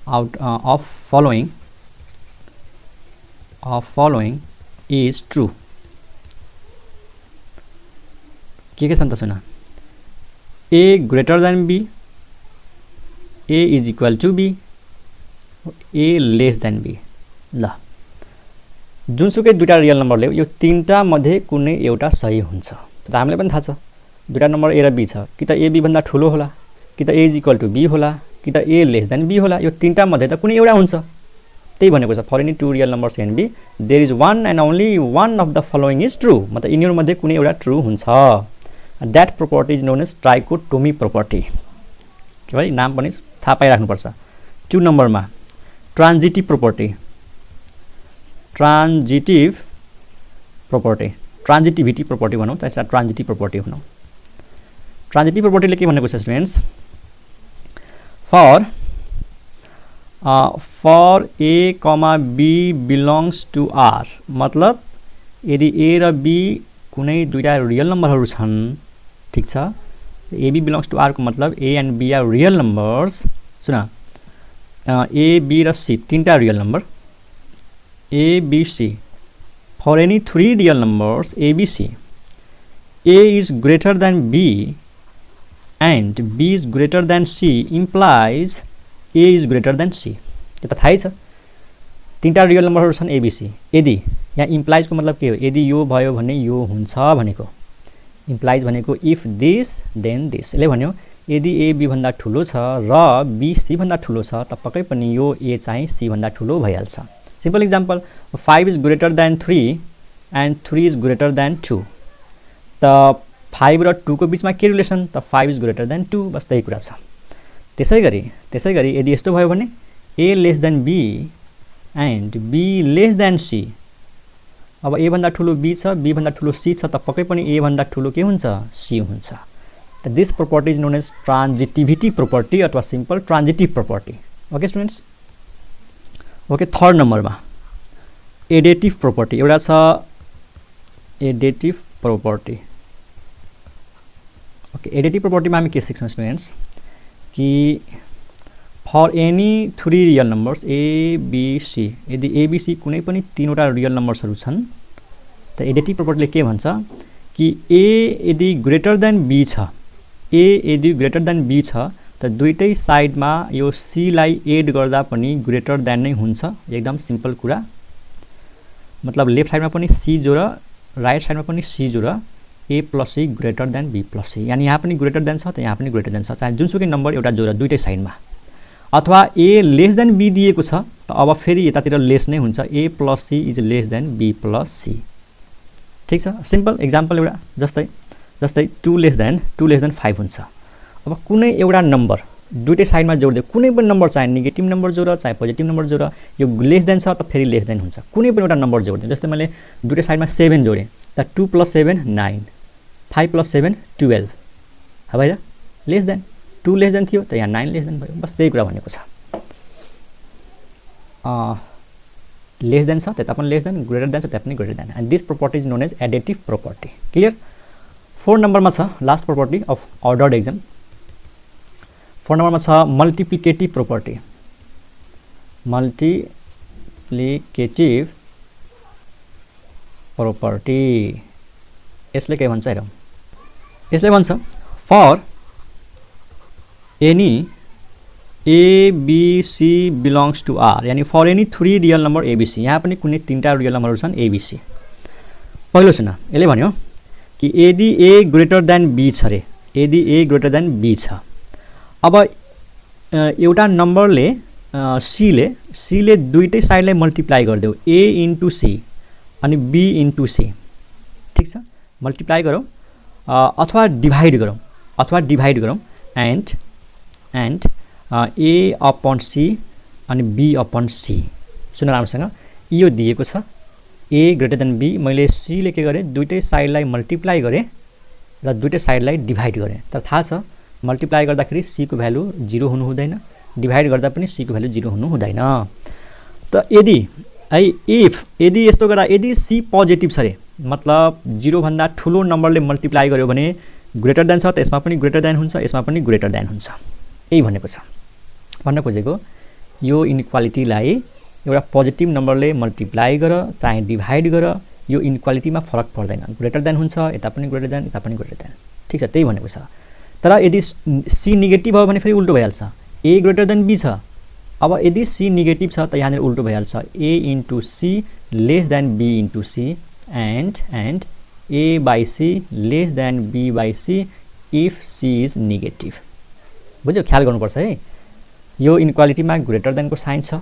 out of following is true. के छन् त सुन, a greater than b, a is equal to b, a less than b। ल, जुनसुकै दुईटा real नम्बरले यो तीनटा मध्ये कुनै एउटा सही हुन्छ। त हामीलाई पनि थाहा छ दुईटा नम्बर ए र बी छ, कि त ए बी भन्दा ठुलो होला, कि त ए इज इक्वल टु बी होला, कि त ए लेस देन बी होला। यो तीनटा मध्ये त कुनै एउटा हुन्छ। त्यही भनेको छ for any two real numbers and B there is one and only one of the following is true, मतलब यिनीहरू मध्ये कुनै एउटा ट्रू हुन्छ। That property is known as trichotomy property. के भाइ, नाम पनि थाहा पाइराख्नुपर्छ। 2 नम्बरमा ट्रान्जिटिभ प्रोपर्टी, ट्रान्जिटिभिटी प्रोपर्टी भनौँ, त्यसलाई ट्रान्जिटिभ प्रोपर्टी भनौँ। ट्रान्जिटिभ प्रोपर्टीले के भनेको छ students, for A comma B belongs to R, मतलब यदि ए र बी कुनै दुईटा रियल नम्बरहरू छन्, ठीक छ, A B belongs to R को मतलब A and B are real numbers. सुन, ए बी र सी तीनटा real number, A B C, for any three real numbers A B C, A is greater than B and B is greater than C implies A is greater than C. त्यो त थाहै छ, तीनटा real नम्बरहरू छन् ABC. यदि यहाँ इम्प्लाइजको मतलब के हो, यदि यो भयो भने यो हुन्छ भनेको। इम्प्लाइज भनेको इफ दिस देन दिस। यसले भन्यो यदि ए बी भन्दा ठुलो छ र बी सी भन्दा ठुलो छ त पक्कै पनि यो ए चाहिँ सी भन्दा ठुलो भइहाल्छ। Simple example, 5 is greater then 3 and 3 is greater then 2, त 5 र 2 को बिचमा के रिलेसन, त 5 इज ग्रेटर देन 2, बस त्यही कुरा छ। त्यसै गरी यदि यस्तो भयो भने A less than B and B less than C, अब ए भन्दा ठुलो बी छ, बी भन्दा ठुलो सी छ, त पक्कै पनि ए भन्दा ठुलो के हुन्छ, सी हुन्छ। त this property is known as transitivity property अथवा simple transitive property. Okay students, okay. Third नम्बरमा एडेटिभ प्रोपर्टी एउटा छ, एडेटिभ प्रोपर्टी। ओके, एडेटिभ प्रोपर्टीमा हामी के सिक्छौँ स्टुडेन्ट्स कि for any three real numbers A B C, यदि ए बी सी कुनै पनि तीनवटा रियल नम्बर्सहरू छन् त एडेटिभ प्रोपर्टीले के भन्छ कि ए यदि ग्रेटर देन बी छ, ए यदि ग्रेटर देन बी छ त दुईटै साइडमा यो सीलाई एड गर्दा पनि ग्रेटर देन नै हुन्छ। एकदम सिम्पल कुरा, मतलब लेफ्ट साइडमा पनि सी जोड, राइट साइडमा पनि सी जोड, A plus C greater than B plus C, यानी यहाँ पनि ग्रेटर देन छ त यहाँ पनि ग्रेटर देन छ, चाहे जुनसुकै नम्बर एउटा जोड दुईटै साइडमा। अथवा ए लेस देन बी दिएको छ त अब फेरि यतातिर लेस नै हुन्छ, A plus C is less than B plus C. ठिक छ, सिम्पल इक्जाम्पल एउटा जस्तै 2 लेस देन 5 हुन्छ। अब कुनै एउटा नम्बर दुईटै साइडमा जोड्दै, कुनै पनि नम्बर चाहे नेगेटिभ नम्बर जोड चाहे पोजिटिभ नम्बर जोड, यो लेस देन छ त फेरि लेस देन हुन्छ। कुनै पनि एउटा नम्बर जोड्दै, जस्तै मैले दुईटै साइडमा 7 जोडेँ त 2 + 7 9, 5 + 7 12, हो भएर लेस देन, 2 लेस देन थियो त यहाँ 9 लेस देन भयो, बस त्यही कुरा भनेको छ। लेस देन छ त्यता पनि लेस देन, ग्रेटर देन छ त्यता पनि greater than, and this property is known as additive property. Clear. 4 नम्बरमा छ last property of ordered axiom. 4 नम्बरमा छ मल्टिप्लिकेटिभ प्रोपर्टी। मल्टिप्लिकेटिभ प्रोपर्टी यसले के भन्छ हेरौँ। यसले भन्छ for any A B C belongs to R, यानी for any three real number A B C, यहाँ पनि कुनै तीनटा रियल नम्बरहरू छन् एबीसी। पहिलो सुन, यसले भन्यो कि यदि ए ग्रेटर देन बी छ रे, यदि ए ग्रेटर देन बी छ, अब एउटा नम्बरले सीले दुईटै साइडलाई मल्टिप्लाई गरिदेऊ, ए इन्टु सी अनि बी इन्टु सी। ठिक छ, मल्टिप्लाई गरौँ अथवा डिभाइड गरौँ एन्ड ए अपन सी अनि बी अपन सी। सुन राम्रोसँग, यो दिएको छ ए ग्रेटर देन बी, मैले सीले के गरेँ दुईटै साइडलाई मल्टिप्लाई गरेँ र दुईटै साइडलाई डिभाइड गरेँ। तर थाहा छ मल्टिप्लाई गर्दाखेरि सी को भ्यालु 0 हुनु हुँदैन, डिभाइड गर्दा पनि सी को भ्यालु 0 हुनु हुँदैन। त यदि यस्तो गर्दा यदि सी पोजिटिभ छ रे, मतलब 0 भन्दा ठुलो नम्बरले मल्टिप्लाई गर्यो भने ग्रेटर देन छ त यसमा पनि ग्रेटर देन हुन्छ, यसमा पनि ग्रेटर देन हुन्छ। यही भनेको छ। भन्न खोजेको यो इनइक्वालिटीलाई एउटा पोजिटिभ नम्बरले मल्टिप्लाई गर चाहे डिभाइड गर, यो इनइक्वालिटीमा फरक पर्दैन, ग्रेटर देन हुन्छ, यता पनि ग्रेटर देन, यता पनि ग्रेटर देन। ठिक छ, त्यही भनेको छ। तर यदि सी नेगेटिभ भयो भने फेरि उल्टो भइहाल्छ, ए ग्रेटर देन बी छ, अब यदि सी नेगेटिभ छ त यहाँनिर उल्टो भइहाल्छ, A into C less than B into C and A by C less than B by C if C is negative. बुझ्यो, ख्याल गर्नुपर्छ है। यो इनइक्वालिटीमा ग्रेटर देनको साइन छ,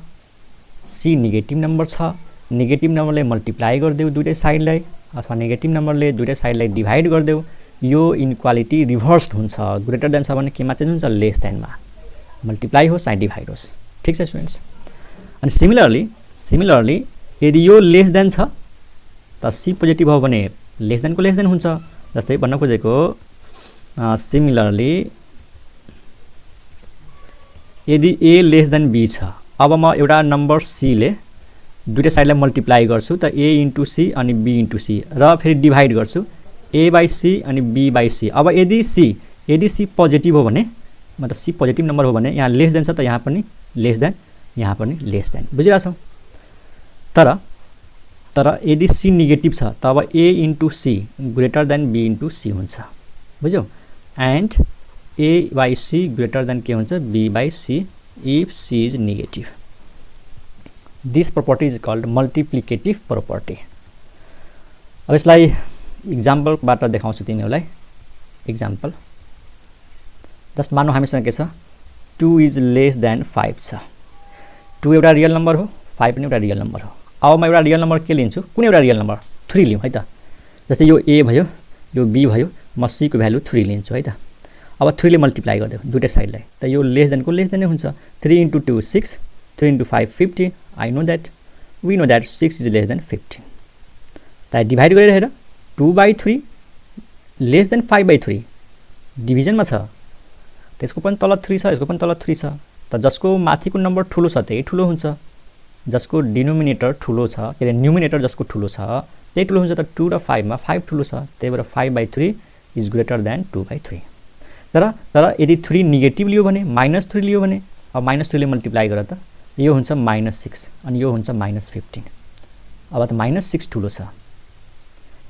सी नेगेटिभ नम्बर छ, नेगेटिभ नम्बरले मल्टिप्लाई गरिदेऊ दुईटै साइडलाई अथवा नेगेटिभ नम्बरले दुईटै साइडलाई डिभाइड गरिदेऊ, यो इनइक्वालिटी रिभर्स्ड हुन्छ। ग्रेटर देन छ भने केमा चेन्ज हुन्छ, लेस देनमा, मल्टिप्लाई होस् चाहे डिभाइड होस्। ठिक छ स्टुडेन्ट्स। अनि सिमिलरली यदि यो लेस देन छ त सी पोजिटिभ हो भने लेस देनको लेस देन हुन्छ। जस्तै भन्न खोजेको सिमिलरली यदि a लेस देन b छ, अब म एउटा नम्बर c ले दुईटा साइडलाई मल्टिप्लाई गर्छु त a इन्टु c अनि b इन्टु c र फेरि डिभाइड गर्छु a बाई c अनि b बाई c। अब यदि c पोजिटिभ हो भने, मतलब c पोजिटिभ नम्बर हो भने यहाँ लेस देन छ त यहाँ पनि लेस देन, यहाँ पनि लेस देन, बुझिरहेछौँ। तर यदि c नेगेटिभ छ तब a into c greater than b into c हुन्छ, बुझ्यौ। And a by c greater than के हुन्छ b by c if c is negative. This property is called multiplicative property. अब यसलाई इक्जाम्पलबाट देखाउँछु तिमीहरूलाई। इक्जाम्पल जस्ट मानौ हामीसँग के छ 2 इज लेस देन 5 छ। 2 एउटा रियल नम्बर हो, 5 पनि एउटा रियल नम्बर हो। अब म एउटा रियल नम्बर के लिन्छु, कुनै एउटा रियल नम्बर 3 लिउँ है त। जस्तै यो a भयो, यो b भयो, म c को भ्यालु 3 लिन्छु है त। अब 3 ले मल्टिप्लाई गरिदियो दुईटै साइडलाई त यो लेस देनको लेस देन नै हुन्छ। 3 into 2 6, 3 into 5 15। I know that, we know that 6 is less than 15। त डिभाइड गरेर हेर 2/3 लेस देन 5/3 डिभिजनमा छ, त्यसको पनि तल 3 छ, यसको पनि तल 3 छ। त जसको माथिको नम्बर ठुलो छ त्यही ठुलो हुन्छ, जसको डिनोमिनेटर ठुलो छ, के अरे न्युमिनेटर जसको ठुलो छ त्यही ठुलो हुन्छ। त 2 र 5 मा 5 ठुलो छ, त्यही भएर 5/3 इज ग्रेटर देन 2/3। तर यदि 3 नेगेटिभ लियो भने, -3 लियो भने, अब -3 ले मल्टिप्लाई गर त यो हुन्छ -6 अनि यो हुन्छ -15। अब त -6 ठुलो छ,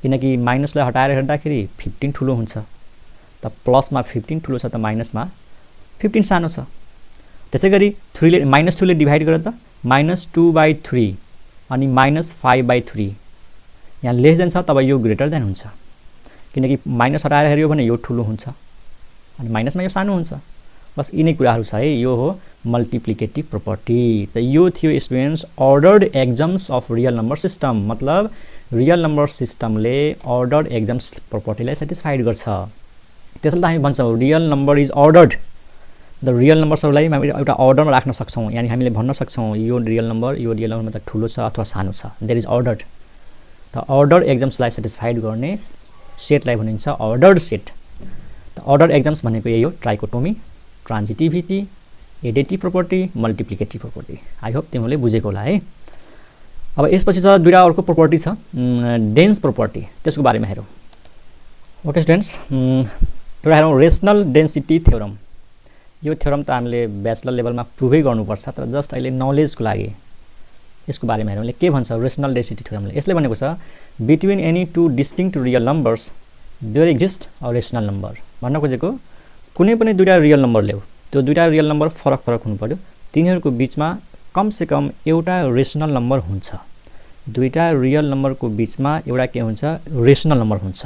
किनकि माइनसलाई हटाएर हेर्दाखेरि 15 ठुलो हुन्छ। त प्लसमा 15 ठुलो छ त माइनसमा 15 सानो छ। त्यसै गरी 3 ले -2 ले डिभाइड गर त -2/3 अनि -5/3 यहाँ लेस देन छ तब यो ग्रेटर देन हुन्छ, किनकि माइनस हटाएर हेऱ्यो भने यो ठुलो हुन्छ अनि माइनसमा यो सानो हुन्छ। बस यिनै कुराहरू छ है, यो हो मल्टिप्लिकेटिभ प्रोपर्टी। त यो थियो students ordered axioms of real number system. मतलब रियल नम्बर सिस्टमले अर्डर्ड एक्जम्स प्रोपर्टीलाई सेटिस्फाइड गर्छ। त्यसैले त हामी भन्छौँ real number is ordered. The real नम्बर्सहरूलाई हामी एउटा अर्डरमा राख्न सक्छौँ, यानि हामीले भन्न सक्छौँ यो रियल नम्बरमा त ठुलो छ अथवा सानो छ, देयर इज अर्डर्ड। त अर्डर्ड एक्जम्सलाई सेटिस्फाइड गर्ने सेटलाई भनिन्छ अर्डर्ड सेट। त अर्डर्ड एक्जम्स भनेको यही हो, trichotomy, transitivity, additive property, multiplicative property. I hope तिमीहरूले बुझेको होला है। अब यसपछि छ दुईवटा अर्को प्रोपर्टी छ डेन्स प्रोपर्टी, त्यसको बारेमा हेरौँ। ओके स्टुडेन्ट्स, एउटा हेरौँ रेसनल डेन्सिटी थ्योरम। यो थ्योरम त हामीले ब्याचलर लेभलमा प्रुभै गर्नुपर्छ, तर जस्ट अहिले नलेजको लागि यसको बारेमा हेरौँ। के भन्छ रेसनल डेन्सिटी थ्योरमले? यसले भनेको छ between any two distinct real numbers there exist a rational number. भन्न खोजेको कुनै पनि दुईवटा रियल नम्बर ल्याऊ, त्यो दुईवटा रियल नम्बर फरक फरक हुनु पर्यो, तिनीहरूको बिचमा कमसेकम एउटा रेसनल नम्बर हुन्छ। दुईवटा रियल नम्बरको बिचमा एउटा के हुन्छ रेसनल नम्बर हुन्छ,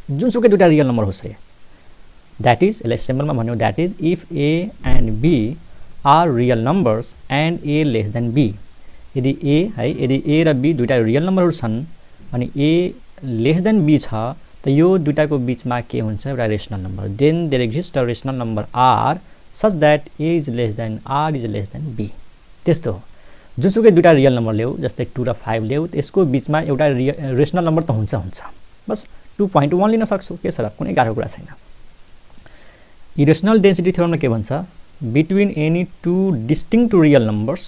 जुनसुकै दुईवटा रियल नम्बर होस् रे। द्याट इज यसलाई सिम्बलमा भन्यो, that is if A and B are real numbers and A less than B. यदि ए र बी दुईवटा रियल नम्बरहरू छन् अनि ए लेस देन बी छ त यो दुईटाको बिचमा के हुन्छ एउटा rational number. Then there exist a rational number R such that A is less than R is less than B. त्यस्तो हो, जुनसुकै दुईवटा रियल नम्बर ल्याऊ, जस्तै 2 र 5 ल्याऊ, त्यसको बिचमा एउटा रेसनल नम्बर त हुन्छ। बस 2.1 लिन सक्छौ, के छ र, कुनै गाह्रो कुरा छैन। इरेसनल डेन्सिटी थ्योरमले के भन्छ between any two distinct real numbers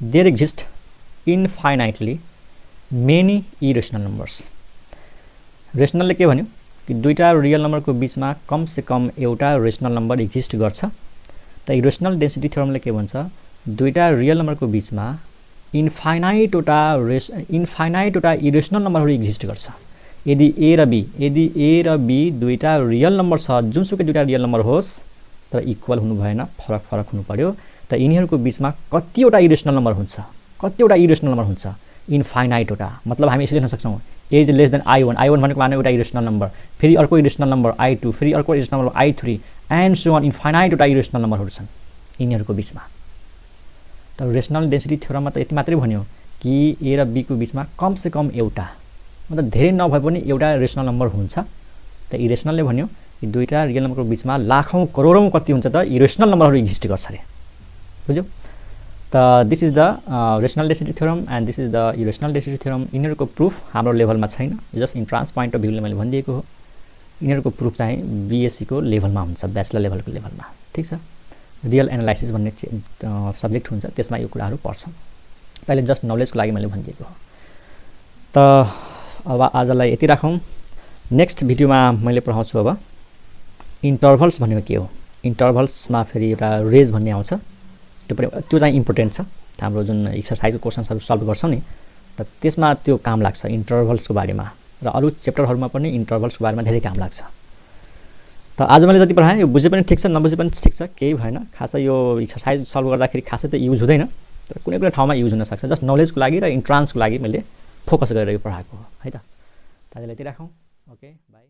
there exist infinitely many irrational numbers. रेसनलले के भन्यो कि दुईवटा रियल नम्बरको बिचमा कमसेकम एउटा रेसनल नम्बर एक्जिस्ट गर्छ। त इरेसनल डेन्सिटी थ्योरमले के भन्छ दुईवटा रियल नम्बरको बिचमा इन्फाइनाइटवटा इरेसनल नम्बरहरू एक्जिस्ट गर्छ। यदि ए र बी दुईवटा रियल नम्बर छ, जुनसुकै दुईवटा रियल नम्बर होस् तर इक्वल हुनु भएन, फरक फरक हुनु पर्यो। त यिनीहरूको बिचमा कतिवटा इरेसनल नम्बर हुन्छ इन्फाइनाइटवटा। मतलब हामी यसरी लेख्न सक्छौँ ए इज लेस देन I1 भनेको माने एउटा इरेसनल नम्बर, फेरि अर्को इरेसनल नम्बर I2, फेरि अर्को irrational number I3 and so on इन्फाइनाइटवटा इरेसनल नम्बरहरू छन् यिनीहरूको बिचमा। त रेसनल डेन्सिटी थ्योरममा त यति मात्रै भन्यो कि ए र बी को बिचमा कमसेकम एउटा, मतलब धेरै नभए पनि एउटा रेसनल नम्बर हुन्छ। त इरेसनलले भन्यो कि दुईवटा रियल नम्बरको बिचमा लाखौँ करोडौँ कति हुन्छ त इरेसनल नम्बरहरू एक्जिस्ट गर्छ अरे, बुझ्यौ। त this is the rational density theorem and this is the irrational density theorem. यिनीहरूको प्रुफ हाम्रो लेभलमा छैन, जस्ट इन्ट्रान्स पोइन्ट अफ भ्यूले मैले भनिदिएको हो। यिनीहरूको प्रुफ चाहिँ बीएससी को लेभलमा हुन्छ, ब्याचलर लेभलको लेभलमा। ठिक छ, रियल एनालाइसिस भन्ने सब्जेक्ट हुन्छ, त्यसमा यो कुराहरू पर्छ। अहिले जस्ट नलेजको लागि मैले भनिदिएको हो। त अब आजलाई यति राखौँ। नेक्स्ट भिडियोमा मैले पढाउँछु अब इन्टरभल्स भनेको के हो। इन्टरभल्समा फेरि एउटा रेज भन्ने आउँछ, त्यो चाहिँ इम्पोर्टेन्ट छ। हाम्रो जुन एक्सर्साइजको क्वेसन्सहरू सल्भ गर्छौँ नि, त त्यसमा त्यो काम लाग्छ इन्टरभल्सको बारेमा, र अरू च्याप्टरहरूमा पनि इन्टरभल्सको बारेमा धेरै काम लाग्छ। त आज मैले जति पढाएँ यो बुझे पनि ठिक छ, नबुझे पनि ठिक छ, केही भएन। खासै यो एक्सर्साइज सल्भ गर्दाखेरि खासै त युज हुँदैन, तर कुनै कुनै ठाउँमा युज हुनसक्छ। जस्ट नलेजको लागि र इन्ट्रान्सको लागि मैले फोकस गरेर यो पढाएको हो है त। आजलाई यति राखौँ। Okay, by.